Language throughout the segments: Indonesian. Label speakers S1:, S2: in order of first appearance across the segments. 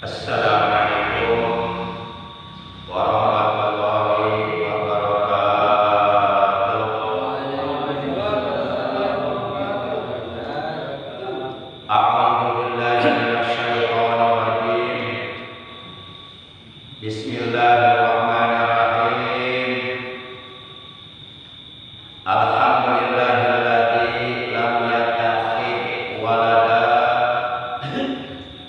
S1: Assalamualaikum warahmatullahi wabarakatuh. A'udzu billahi minasyaitonir rajim. Bismillahirrahmanirrahim. Alhamdulillahilladzi lam yattakhidh walada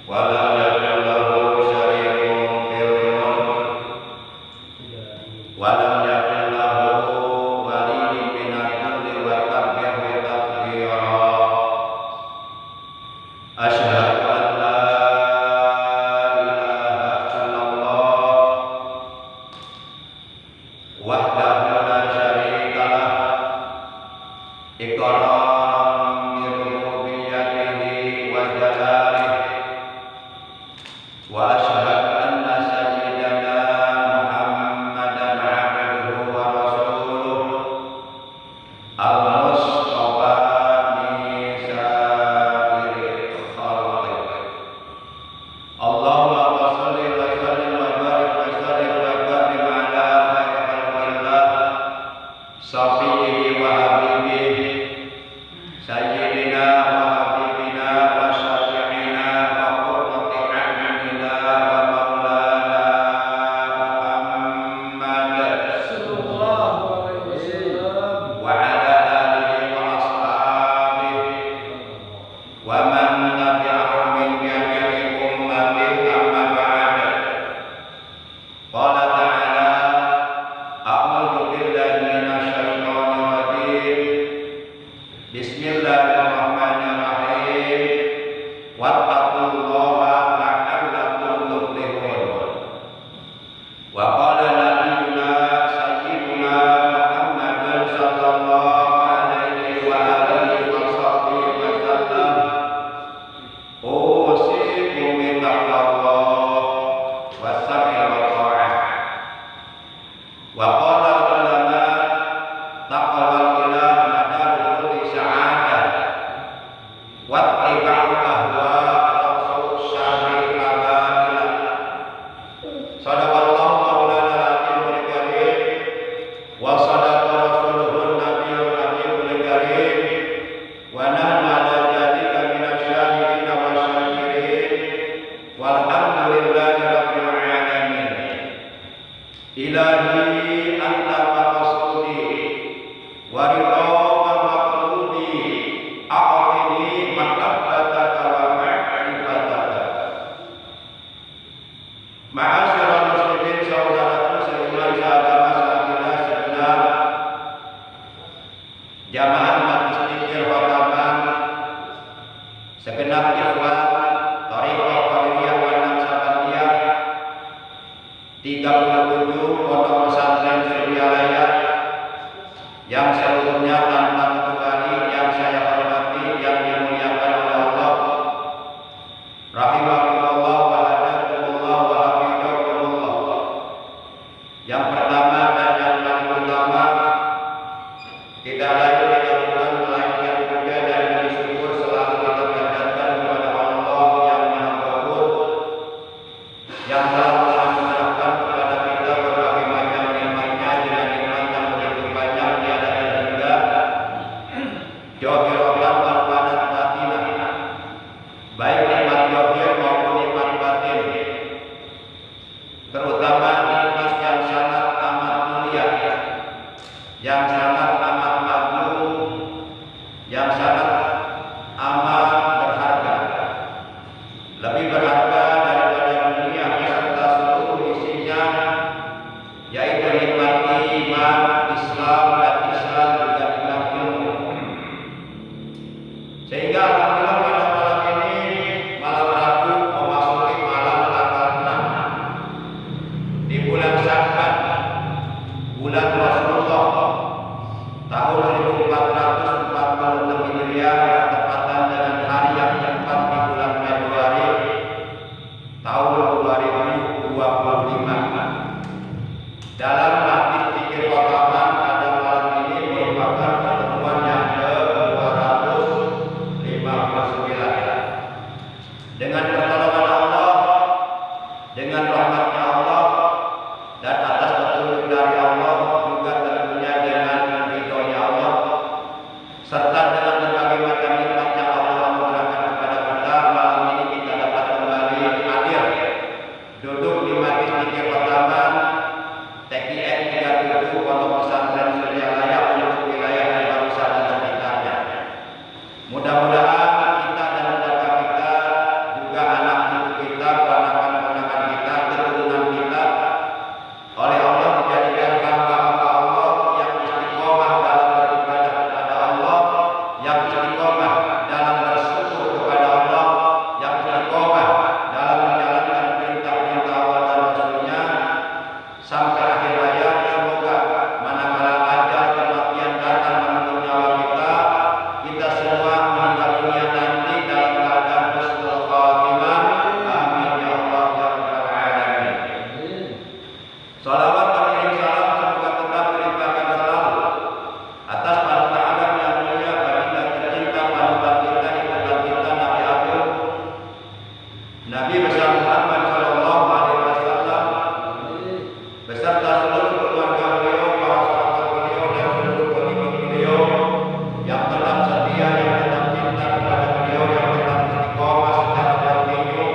S1: wa lam yakul lahu syarikun fil mulk wa lam yakul lahu waliyyun minadh dhulli wa kabbirhu takbira. Asyhadu an la ilaha illallah wahdahu la syarika lah iqraran bi rububiyyatihi wa jalalihi wa asyhadu anna sayyidana Muhammadan abduhu wa rasuluh al-mustafa min sa'iril khalqi. Allahumma shalli wa sallim wa barik wa sallim wa karim ala khairi khalqillah safihi wa habibihi sayyidina wa habibina wa syafi'ina wa qurrati a'yunina wa maulana Muhammad sallallahu alaihi wasallam wa ala alihi wa ashabihi wa man tabi'ahum min jami'i ummatihi amma ba'd. Qala ta'ala a'udzu billahi minasyaitonir rajim. Bismillahirrahmanirrahim. Wattaqullaha la'allakum tuflihun. Wa qala nabiyyuna sayyiduna Muhammadun sallallahu alaihi wa alihi wa sahbihi wa sallam. Usikum bi taqwallah wa sam'i wa tha'ah. Wa qala ulama taqwal ilah madarul kulli sa'adah wa ittiba'u ahwa rasul syar'i abailah. Sadaqallahu maulana al-azimul karim wa sadaqa rasuluhun nabiyul habibul karim wa nahnu ala dzalika minasyahidin wa syakirin walhamdulillahi rabbil alamin. Ilahi anta maqsudi wa ridha maqludi a'tini mahabbataka wa ma'rifataka. Ma'asyiral muslimin, saudaraku seiman seagama seakidah sebenar, jamaah majlis zikir khataman, segenap ikhwan Thariqah Qadiriyah wa Naqsabandiyah 37 Pondok Pesantren Suryalaya yang seluruhnya tanpa terkecuali yang saya hormati, yang dimuliakan oleh Allah. Rahimakumullah wa hadakumullah wa hafizakumullah. Yang pertama dan yang paling utama, tidak lain tidak bukan melainkan puja dan puji syukur selalu kita panjatkan kepada Allah yang Maha Ghafur, yang telah menganugerahkan kepada kita berbagai macam nikmatnya dengan nikmat yang begitu banyak tiada terhingga, jahiratan wal batinah, baik nikmat zahir maupun nikmat batin, terutama nikmat yang sangat amat mulia, yang sangat amat agung, yang sangat amat berharga, lebih berharga daripada dunia beserta seluruh isinya, yaitu nikmat iman, Islam dan Islam juga nikmat ilmu. Sehingga alhamdulillah pada malam ini, malam Rabu memasuki malam tanggal 6 di bulan Sya'ban, bulan Rasulullah, tahun 1446 Hijriah, bertepatan dengan hari yang keempat di bulan Februari Nabi besar Muhammad Shallallahu Alaihi Wasallam beserta seluruh keluarga beliau, para sahabat beliau dan seluruh pengikut beliau yang tetap setia, yang tetap cinta kepada beliau, yang tetap istiqomah secara terus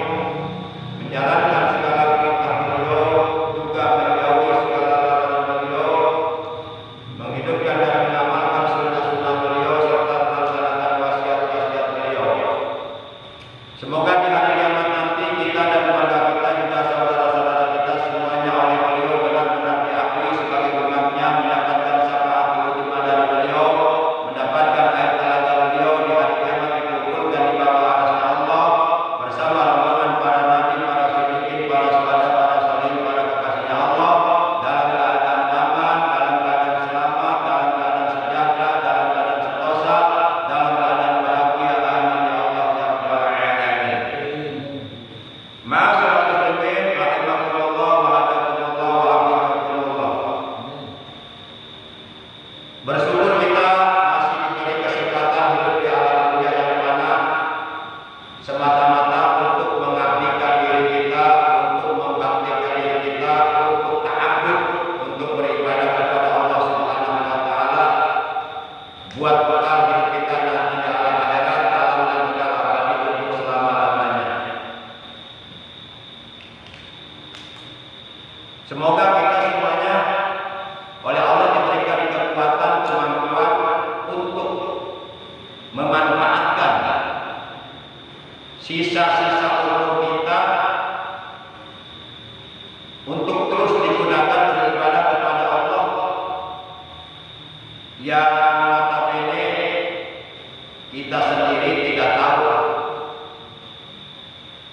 S1: menjalankan segala perintah beliau, juga menjauhi segala larangan beliau, menghidupkan dan mengamalkan sunnah-sunnah beliau serta melaksanakan wasiat-wasiat beliau. Semoga di hari kiamat nanti kita dan keluarga kita juga saudara-saudara kita semuanya oleh beliau benar-benar diakui sebagai umatnya, mendapatkan syafaat ultima dari beliau, mendapatkan air telaga beliau di hari kiamat, dikumpulkan di bawah arasnya Allah bersama rombongan para nabi, para siddiqin, para syuhada, para sholihin, para kekasihnya Allah, dalam keadaan aman, dalam keadaan selamat, dalam keadaan sejahtera, dalam keadaan sentosa, dalam keadaan bahagia. Amin ya Allah ya Rabbal alamin. Ma'asyiral muslimin rahimakumullah wa hadakumullah wa aminakumullah. Bersyukur kita masih diberi kesempatan hidup di alam dunia yang mana semata-mata untuk mengabdikan diri kita, untuk membaktikan diri kita, untuk ta'abbud, untuk beribadah kepada Allah Subhanahu wa taala, buat bekal hidup kita nanti di alam akhirat, alam dan kekal abadi untuk selama-lamanya. Semoga kita semuanya oleh Allah diberikan kekuatan, kemampuan untuk memanfaatkan sisa-sisa umur kita untuk terus digunakan beribadah kepada Allah yang notabene kita sendiri tidak tahu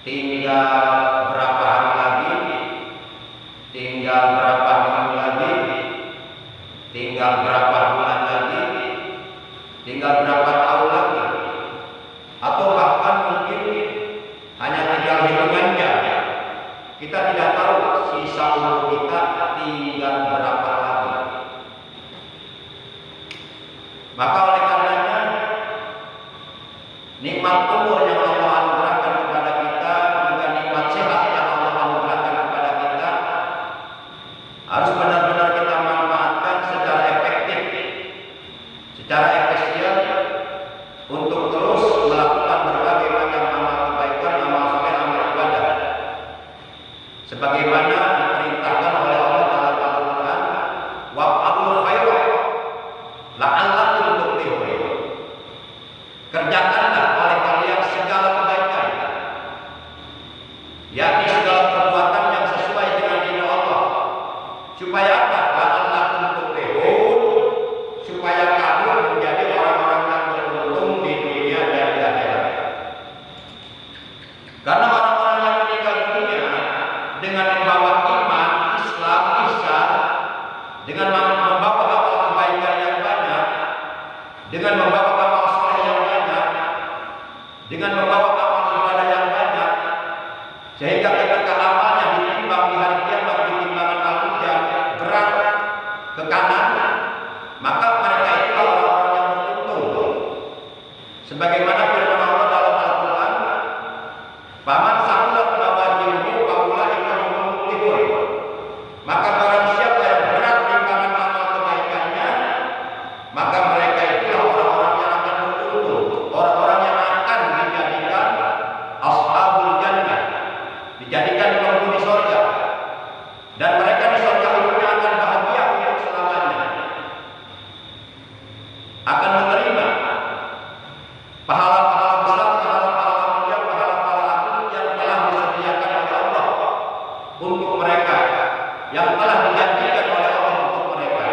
S1: tinggal berapa hari lagi, tinggal berapa minggu lagi, tinggal berapa bulan lagi, tinggal berapa tahun lagi, atau bahkan mungkin hanya tinggal hitungannya. Kita tidak tahu sisa umur kita tinggal berapa lagi. Maka oleh karenanya nikmat umur yang Allah anugerahkan kepada kita, juga nikmat sehat yang Allah anugerahkan kepada kita, harus benar-benar kita manfaatkan secara efektif, secara efisien, untuk terus melakukan berbagai macam amal kebaikan, amal soleh, amal ibadah, sebagaimana diperintahkan oleh Allah dalam Al-Quran, wa'abul khairah la'allakum tuflihun. Kerjakanlah oleh kalian segala kebaikan, yakni segala perbuatan yang sesuai dengan dini Allah, supaya apa? La'allakum tuflihun, supaya kamu menjadi orang-orang yang beruntung di dunia dan di akhirat. Karena orang-orang yang meninggal dunia dengan membawa iman, Islam, ihsan, dengan membawa amal kebaikan yang banyak, dengan membawa amal soleh yang banyak, dengan membawa amal ibadah yang banyak, sehingga ketika amalnya ditimbang di hari kiamat di timbangan al-mizan berat ke kanan, maka mereka itu orang-orang yang beruntung. Sebagaimana firman Allah dalam Al-Quran, "Faman saqulat mawazinuhu faulaika humul muflihun." Maka barang siapa yang berat timbangan amal kebaikannya, maka mereka itulah orang-orang yang akan beruntung, orang-orang yang akan dijadikan ashabul jannah, dijadikan penghuni surga, dan mereka di surga hidupnya akan bahagia untuk selamanya, akan menerima pahala-pahala besar, pahala-pahala mulia, pahala-pahala agung yang telah disediakan oleh Allah untuk mereka, yang telah dijanjikan oleh Allah untuk mereka.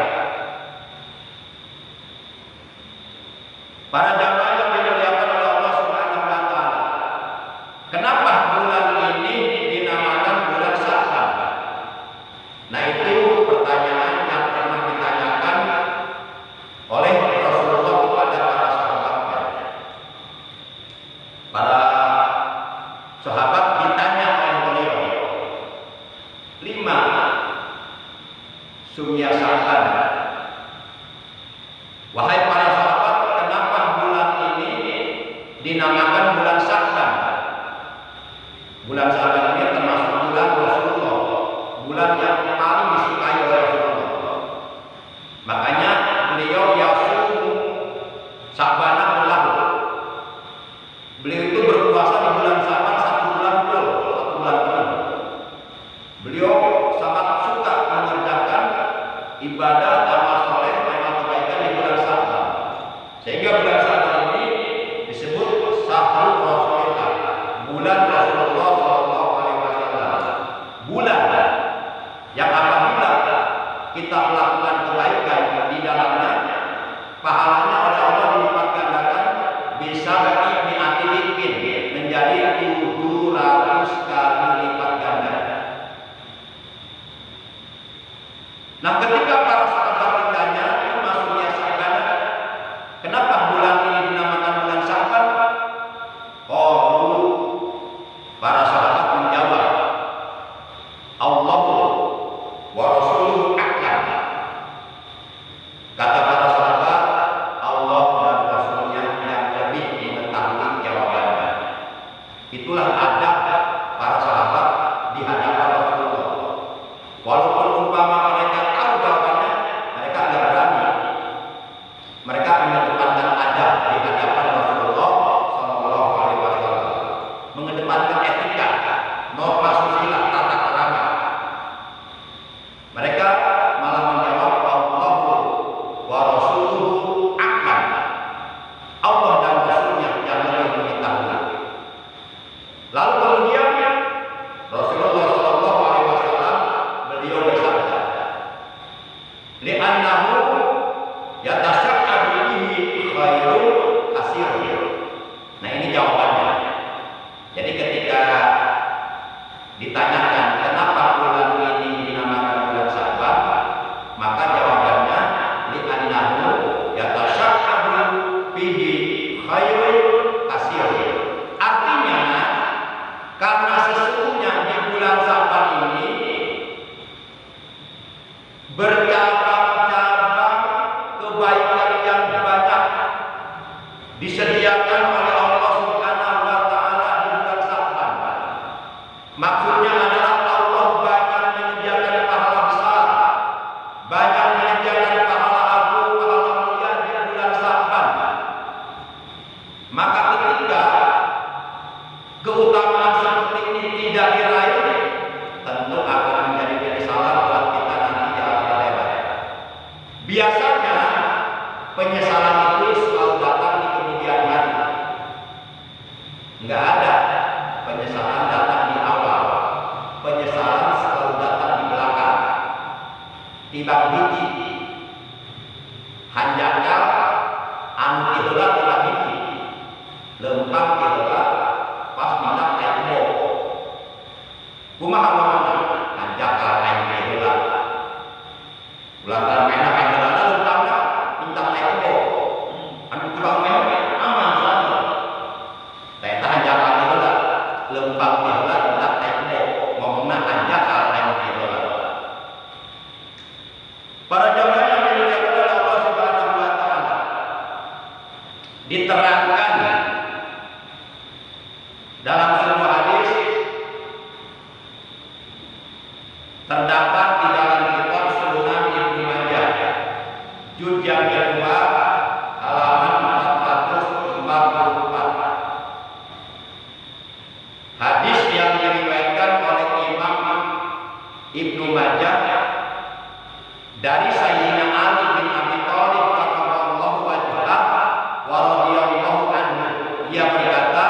S1: Para jamaah yang dimuliakan oleh Allah Subhanahu wa taala, kenapa bulan ini dinamakan bulan Sya'ban? Nah, itu pertanyaan yang pernah ditanyakan oleh Rasulullah kepada para sahabatnya. Para sahabat ditanya oleh beliau, 5 sumya Sya'ban. Wahai para sahabat, kenapa bulan ini dinamakan bulan Sya'ban? Bulan Sa'ban ini termasuk bulan Rasulullah, bulan yang paling disukai oleh Rasulullah. Makanya beliau yasum Sa'ban lahu. Beliau itu berpuasa di bulan Sa'ban 1 bulan penuh. Beliau sangat suka mengerjakan ibadah amal soleh, amal kebaikan di bulan Sa'ban. Sehingga bulan Sa'ban ini disebut Syahrul Rasulullah, bulan Rasulullah Shallallahu Alaihi Wasallam. Bulan yang apabila kita melakukan kebaikan di dalamnya, pahalanya oleh Allah dilipat gandakan bisa bagi mi'atilipin, menjadi 700 kali lipat ganda. Nah, ketika para sahabat bertanya, itu maksudnya Sa'ban, kenapa bulan ini dinamakan bulan Sa'ban? Oh, para sahabat menjawab, Allahu wa Rasuluhu a'lam. Kata para sahabat, Allah dan Rasulnya yang lebih mengetahui jawabannya. Itulah adab para sahabat di hadapan Rasulullah. Walaupun umpama mereka tahu jawabannya, mereka tidak berani. Mereka mengedepankan adab di hadapan Rasulullah Sallallahu Alaihi Wasallam, mengedepankan etika, norma susila, tata krama. Mereka malah menjawab Allahu wa Rasuluhu a'lam. Allah dan Rasulnya yang lebih mengetahui. Lalu kemudian Rasulullah Sallallahu Alaihi Wasallam beliau bersabda, li'annahu yatasya'adu bihi khairul kasir. Nah, ini jawabannya. Jadi ketika ditanyakan kenapa bulan ini dinamakan bulan Sa'ban, maka jawabannya li'annahu yatasya'adu bihi khairul kasir. Artinya, karena sesungguhnya di bulan Sa'ban ini bercabang-cabang kebaikan yang banyak disediakan oleh Allah Subhanahu wa Ta'ala di bulan Sa'ban. Maksudnya adalah Allah banyak menyediakan pahala besar, banyak menyediakan pahala agung, pahala mulia di bulan Sa'ban. Maka ketika keutamaan seperti ini tidak diraih, tentu akan menjadi penyesalan buat kita nanti di akhirat. Biasanya penyesalan itu selalu datang di kemudian hari. Enggak ada penyesalan datang di awal. Penyesalan selalu datang di belakang. Tibang hiji hanjakal anu tiheula tibang hiji, lempang tiheula pas minat teko. Kumaha mana hanjakal aing tiheula. Ulangan mena heula lempangna minta teko. Anu tibang mena aman saja. Eta hanjakal tiheula lempang tiheula minta teko. Ngomongna hanjakal aing tiheula. Para jamaah yang dimuliakan oleh Allah Subhanahu wa Ta'ala, diterangkan dalam sebuah hadis terdapat di dalam kitab Sunan Ibnu Majah juz yang kedua halaman 444. Hadis yang diriwayatkan oleh Imam Ibnu Majah dari Sayyidina Ali bin Abi Thalib radhiyallahu wa radhiyallahu anhu. Ia berkata,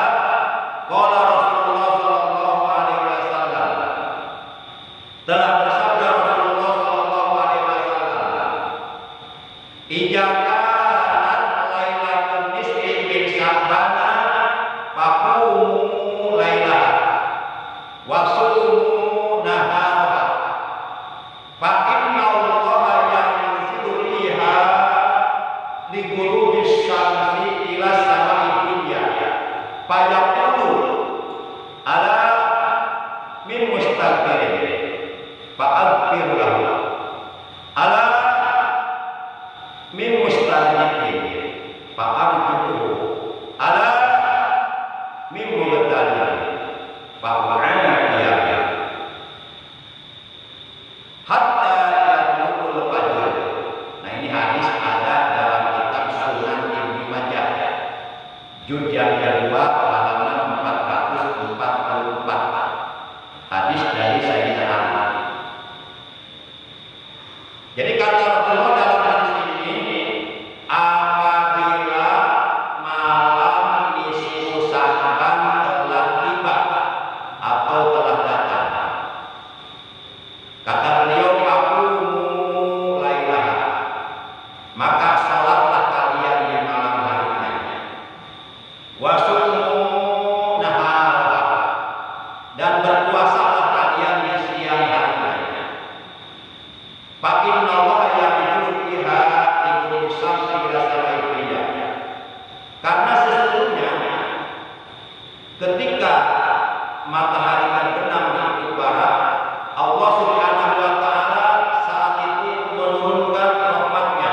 S1: qala Rasulullah sallallahu alaihi wasallam, telah bersabda Rasulullah sallallahu alaihi wasallam, ijaka lailatul nisfi min Sya'ban faqumu lailah wa sumu nahara fa inna Allaha yanzilu fiha li ghurubis syamsi ila samai dunya fa yaqulu ala min mustaghfirin fa aghfir lahu ala min mustaghnifin fa arjuhu ala min mubtali fa Hadis dari Sayyidina Ali. Jadi kata Rasulullah dalam hadis ini, apabila malam nisfu Sa'ban telah tiba atau telah datang, kata beliau, "Faqumu lailaha," maka salatlah kalian di malam harinya. Wasumu naharaha, dan berpuasalah kalian di siang harinya. Fa inna Allaha yaqulu fiha tiqul samsi ila samai, karena sesungguhnya ketika matahari terbenam di ufuk barat, Allah Subhanahu wa taala saat itu menurunkan rahmatnya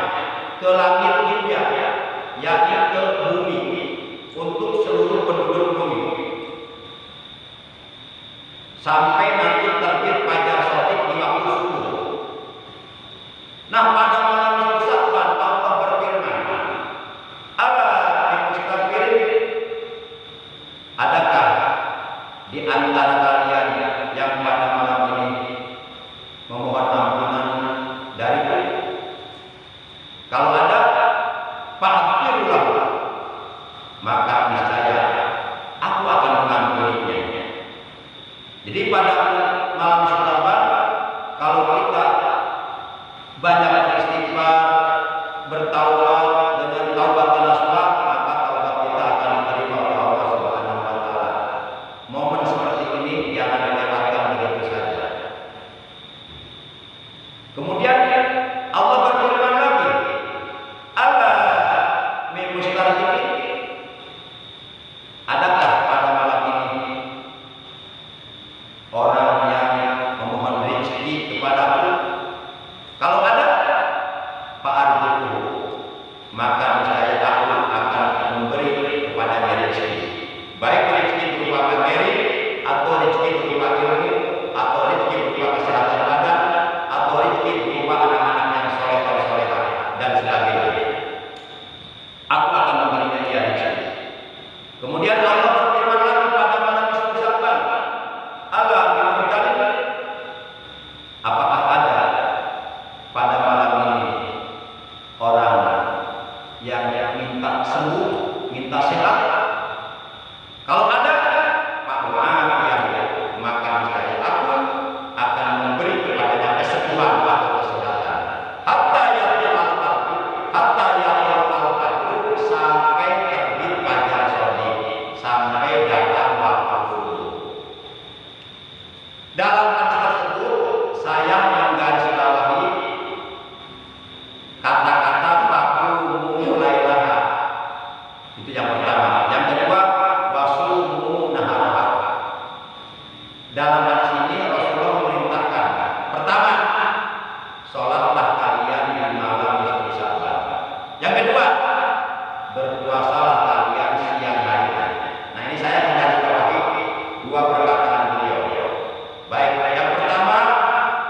S1: ke langit dunia, yakni ke bumi, untuk seluruh penduduk bumi, sampai nanti terbit fajar shadiq di waktu subuh. Nah, pada malam nisfu Sa'ban Allah berfirman, "Ala bimustaghfirin," adakah di antara kalian yang pada malam ini memohon ampunan dariku? Kalau ada, fa'ghfirlah, maka niscaya aku akan mengampuninya. Jadi pada malam Sa'ban, kalau kita banyak beristighfar, bertaubat dengan taubat nasuha, maka taubat kita akan diterima oleh Allah Subhanahu wa taala. Momen seperti ini jangan dilewatkan begitu saja. Kemudian Allah berfirman lagi, "Ala min mustarjiin," adakah pada malam ini orang yang memohon rezeki kepadaku? Kalau ada, fa'arzuqhu, maka niscaya aku akan memberi kepadanya rezeki, baik rezeki berupa materi, atau rezeki berupa ilmu, atau rezeki berupa kesehatan badan, atau rezeki berupa anak-anak yang soleh dan solehah, dan sebagainya. Aku akan memberinya dia rezeki. Kemudian Allah berfirman lagi pada malam nisfu Sa'ban, "Ala bimutalib," apakah ada pada malam ini orang yang minta sembuh, minta sehat? Kalau ada, Pak Muhammad, maka niscaya aku akan memberi kepadanya kesembuhan atau kesehatan. Hatta yaqul qalbu, hatta yaqul qalbu, sampai terbit fajar shadiq, sampai datang waktu subuh. Dalam hadis tersebut saya menggarisbawahi kata-kata faqumu lailaha. Itu yang pertama. Yang kedua, wasumu naharaha. Dalam hadis ini Rasulullah memerintahkan, pertama, sholatlah kalian di malam nisfu Sa'ban. Yang kedua, berpuasalah kalian siang harinya. Nah, ini saya menggarisbawahi dua perkataan beliau. Baik, yang pertama,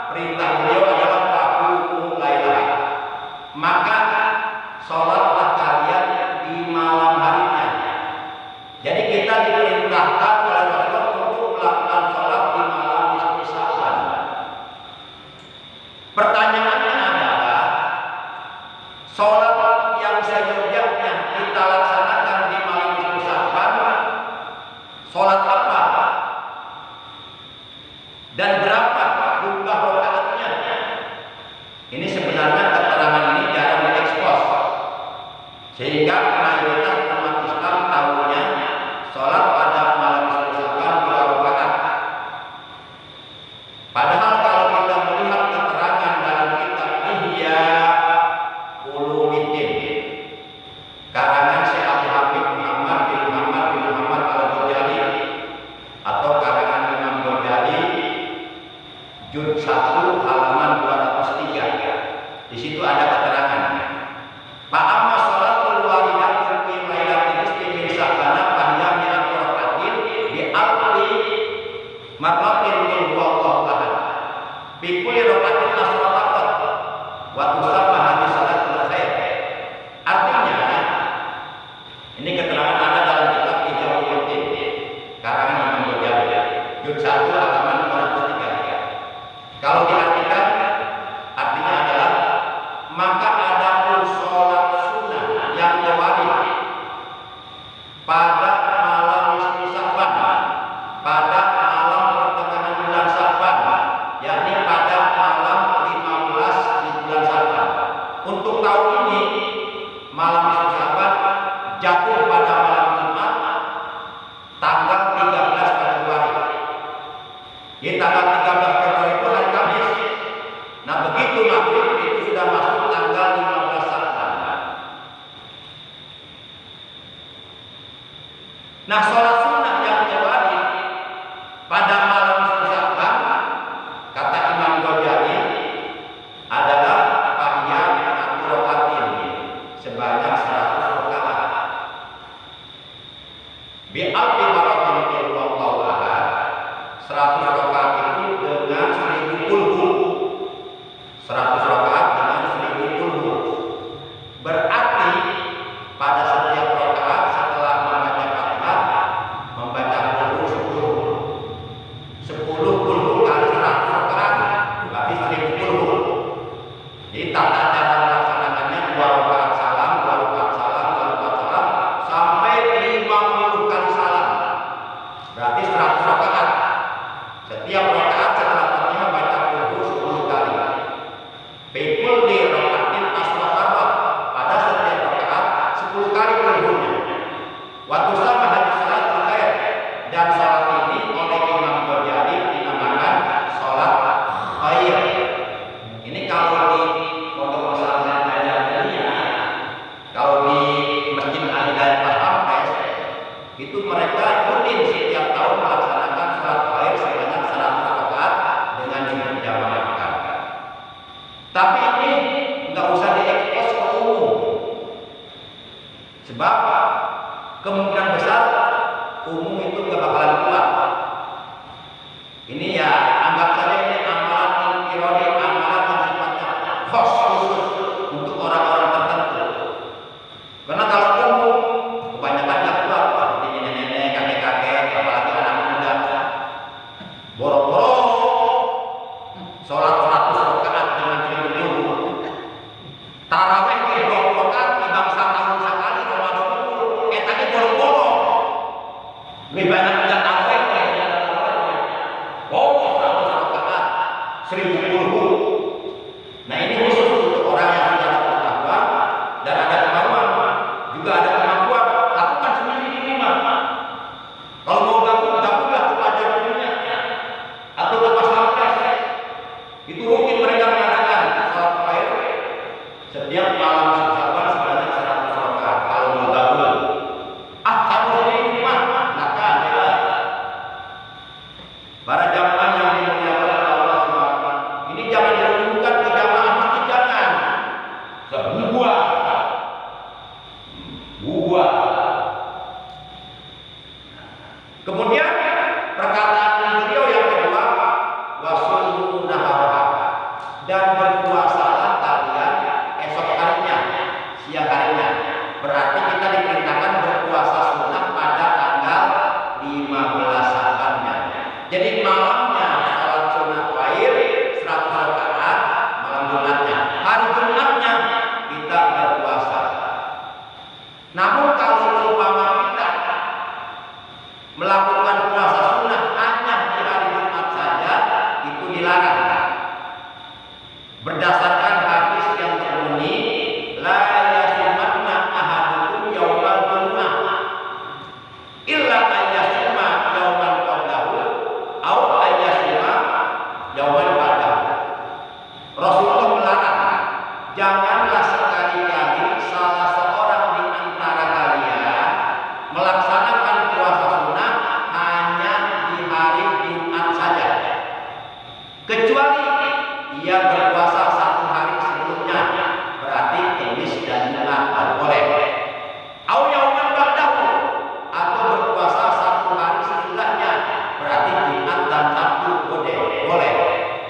S1: perintah beliau adalah faqumu lailaha, maka sholatlah kalian di malam harinya. Jadi kita diperintahkan oleh Rasulullah untuk melakukan sholat di malam nisfu Sa'ban. Pertanyaannya adalah, sholat yang seyogyanya kita laksanakan di malam nisfu Sa'ban, sholat apa? Dan berapa jumlah rakaatnya? Ini sebenarnya keterangan ini jarang diekspos, sehingga mayoritas umat Islam tahunya sholat pada malam nisfu Sa'ban 2 rakaat. Padahal kalau kita melihat keterangan dalam kitab Ihya Ulumuddin karangan Syekh Abdul Hamid Muhammad bin Muhammad Al-Ghazali, atau karangan Imam Ghazali, juz 1 halaman 203. Di situ ada keterangan, "Fa amma sholatul walidatul fi lailatul nisfi min Sa'ban fa hiya mi'atu raka'atin bi alfi marratin qul huwallahu ahad. Bi kulli raka'atin asratan wa tusamma hadhihi salatul khair." Artinya, ini keterangan ada dalam kitab Ihya Ulumuddin karangan Imam Ghazali, juz 1 halaman Kalau diartikan, artinya adalah maka ada pun sholat sunnah yang wajib pada malam nisfu Sya'ban, pada malam pertengahan bulan Sya'ban, yakni pada malam 15 di bulan Sya'ban. Untuk tahun ini malam nisfu Sya'ban jatuh pada malam Jumat tanggal 13 Februari. Di tanggal 13 Februari itu hari Kamis. Nah, begitu maghrib itu sudah masuk tanggal 15 Sya'ban. Nah, sholat sunnah yang wajib pada malam nisfu Sya'ban kata Imam Ghazali adalah fahiyah satu rakaatin sebanyak 100 rakaat. Bi alfi maratin wallahu ahad. 100 rakaat itu dengan 1000 kulhu. 100 rakaat dengan 1000 kulhu. Berarti pada setiap rakaat setelah membaca Fatihah membaca kulhu 10. 10 kulhu kali 100 rakaat berarti 1000 kulhu. Jadi tata cara melaksanakannya 2 rakaat salam, 2 rakaat salam, 2 rakaat salam sampai 50 kali salam. Berarti 100 rakaat. Setiap rakaat setelah Fatihah baca kulhu 10 kali. Pikul di rakaatin asrohat, pada setiap rakaat 10 kali kulhunya. Waktu sama hadis salat khair, dan salat ini oleh Imam Ghazali dinamakan salat khair. Ini kalau di pondok pesantren Al-Hidayah, kalau di Masjid Al-Hidayah Pas Pampres, itu mereka rutin setiap tahun melaksanakan salat khair sebanyak 100 rakaat dengan dijamaahkan. Tapi ini nggak usah diekspos ke umum, sebab kemungkinan besar umum itu nggak bakalan kuat. Ini ya anggap saja ini amalan ironi, amalan yang sifatnya khusus untuk orang-orang tertentu. Karena kalau umum kebanyakan nggak kuat, seperti nenek-nenek, kakek-kakek, apalagi anak muda, boro-boro sholat 100 rakaat dengan 1000 kulhu. Tarawih di 20 rakaat di bangsa tahun sekali Ramadan itu tadi boro-boro. Lebih banyak tidak tarawih boro 100 rakaat 1000 kulhu. Nah, ini khusus untuk orang yang sudah ada pengetahuan dan ada kemauan, juga ada kemampuan, lakukan sendiri di rumah. Kalau mau gabunglah kepada dunia atau lepas pampres. Itu rutin mereka mengadakan salat khair setiap malam nisfu Sya'ban sebanyak 100 rakaat. Kalau mau gabung, kamu di rumah, silakan ya. Para jamaah yang dimuliakan oleh Allah SWT, ini jangan diumumkan ke jamaah masjid, jangan. Sebuah. Kemudian perkataan beliau yang kedua, wasumu nahara, dan berpuasalah kalian esok harinya, siang harinya. Berarti kita diperintahkan berpuasa sunnah pada tanggal 15 Sya'bannya. Jadi malamnya salat sunnah khair 100 rakaat, malam Jumatnya. Hari Jumatnya kita berpuasa. Namun kalau umpama kita melakukan puasa sunnah hanya di hari Jumat saja, itu dilarang. Berdasarkan hadis yang berbunyi, la yasumanna ahadukum yaumal jumu'ah illa ayyasuma yauman qablahu au ayyasuma yauman ba'dahu. Rasulullah melarang, janganlah sekali-kali salah seorang di antara kalian melaksanakan puasa sunnah hanya di hari Jumat saja, kecuali ia berpuasa 1 hari sebelumnya, berarti Kamis dan Jumat baru boleh. Au yauman ba'dahu, atau berpuasa 1 hari sesudahnya, berarti Jumat dan Sabtu boleh.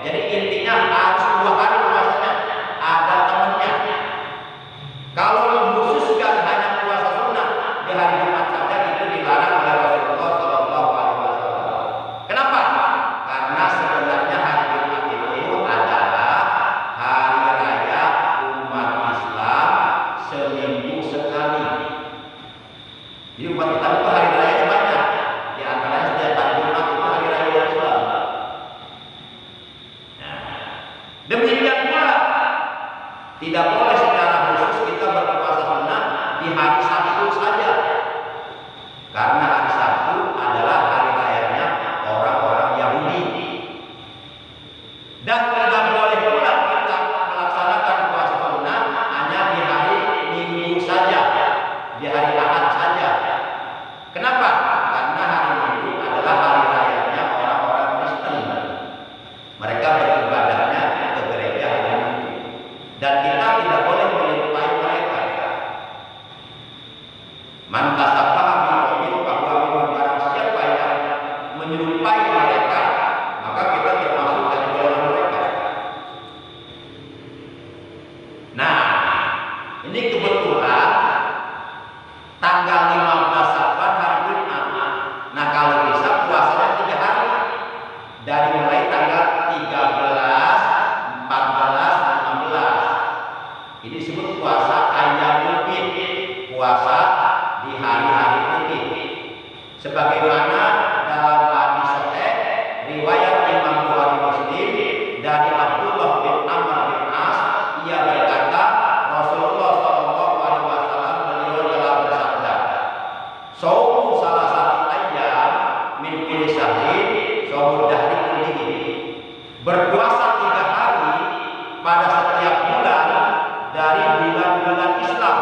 S1: Jadi intinya harus 2 hari puasanya, ada temannya. Kalau mengkhususkan hanya puasa sunnah di hari Jumat saja, itu dilarang oleh Rasulullah SAW. Kenapa? Karena sebenarnya hari Jumat itu Tidak boleh secara khusus kita berpuasa sunnah di hari Sabtu saja, karena hari Sabtu adalah hari rayanya orang-orang Yahudi. Dan tidak boleh pula kita melaksanakan puasa sunnah hanya di hari Minggu saja, di hari Ahad saja. Kenapa? Karena hari Minggu adalah hari rayanya orang-orang Kristen. Mereka beribadahnya ke gereja hari Minggu, dan kita tidak boleh menyerupai mereka. Man tasabbaha biqaumin fahuwa minhum, barang siapa yang menyerupai mereka, maka kita termasuk dari golongan mereka. Nah, ini kebetulan tanggal 15 Saban hari Jumat. Nah, kalau bisa puasanya 3 hari, dari mulai tanggal 13, 14, 15. Ini disebut puasa Ayyamul Bid, puasa di hari-hari putih. Sebagaimana dalam hadis sahih riwayat Imam Bukhari Muslim dari Abdullah bin Amr bin As, ia berkata, Rasulullah Shallallahu Alaihi Wasallam beliau telah bersabda, "Saumu salah satu ayyam min kulli syahrin, saumud dahri kullihi." Berpuasa 3 hari pada setiap bulan dari bulan-bulan Islam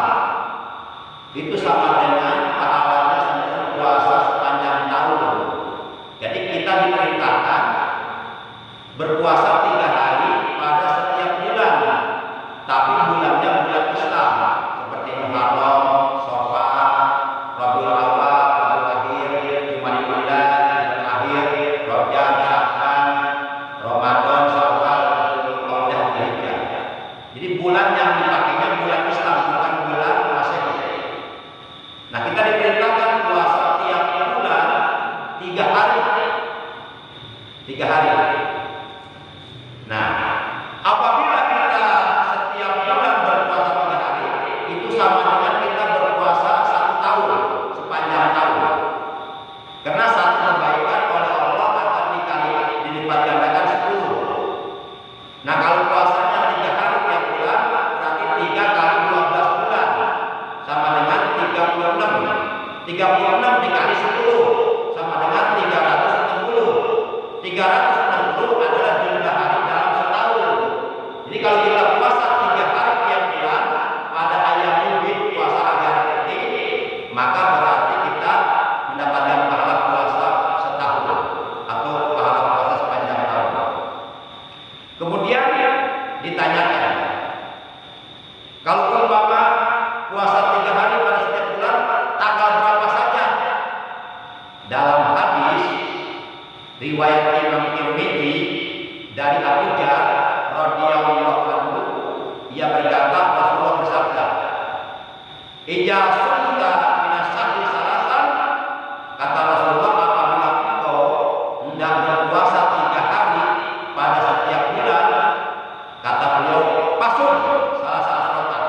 S1: itu sama dengan pahalanya seperti puasa sepanjang tahun. Jadi kita diperintahkan berpuasa 3 hari pada setiap bulan, tapi bulannya bulan Islam seperti Muharram, Syawal, Rabiul Awal, Rabiul Akhir, Jumadil Ula, Jumadil Akhir, Rajab, Sya'ban, Ramadan, Syawal, Dzulqa'dah, Dzulhijjah. Jadi bulan yang dipakainya bulan Islam, bukan bulan Masehi. Nah, kita diperintahkan puasa tiap bulan 3 hari. 3 hari. Nah, apabila kita setiap bulan berpuasa 3 hari, itu sama dengan kita berpuasa 1 tahun, sepanjang tahun. Karena satu kebaikan oleh Allah akan dilipat gandakan 10. Nah, kalau puasanya 3 hari tiap bulan, berarti 3 kali 12 bulan, sama dengan 36. 36 dikali 10 sama dengan 360. 360 adalah jumlah hari dalam setahun. Jadi kalau kita puasa 3 hari tiap bulan pada Ayyamul Bid, puasa hari putih, maka berarti kita mendapatkan pahala puasa setahun atau pahala puasa sepanjang tahun. Kemudian ditanyakan, kalau umpama puasa 3 hari pada setiap bulan, tanggal berapa saja? Dalam hadis riwayat Imam Tirmidzi dari Abu Dzar radhiyallahu anhu, ia berkata, Rasulullah bersabda, "Idza sumta minas syahri salasan," kata Rasulullah, apabila engkau hendak berpuasa 3 hari pada setiap bulan, kata beliau, "Pasum salah asrota,"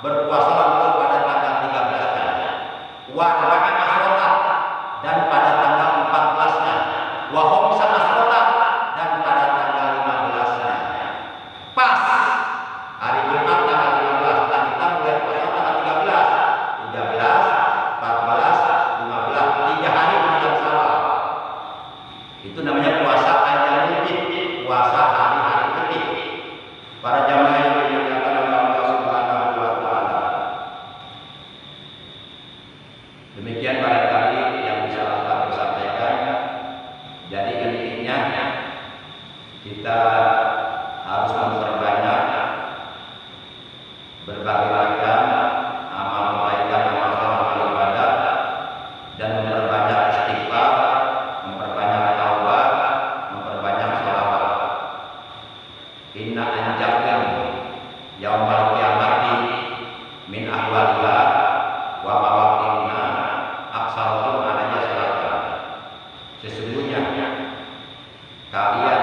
S1: berpuasa engkau pada tanggal 13-nya, wa arba'an asrota, dan pada tanggal 14-nya, wa khamsan asrota, dan pada tanggal 15-nya. Pas hari Jumat tanggal 15, dan kita mulai puasa tanggal 13, 14, 15, 3 hari menjelang Syawal. Itu namanya puasa Ayyamul Bid, puasa hari-hari putih. Para jamaah yang dimuliakan oleh Allah Subhanahu wa taala. Demikian barangkali yang bisa kita sampaikan. Jadi intinya kita harus memperbanyak berbagai macam amal kebaikan, amal ibadah, dan memperbanyak istighfar, memperbanyak taubat, memperbanyak sholawat. Inna anjakum yaumal qiyamati min ahwaliha wa mawaqi'na aksaruhum alaiya salatan. Sesungguhnya kalian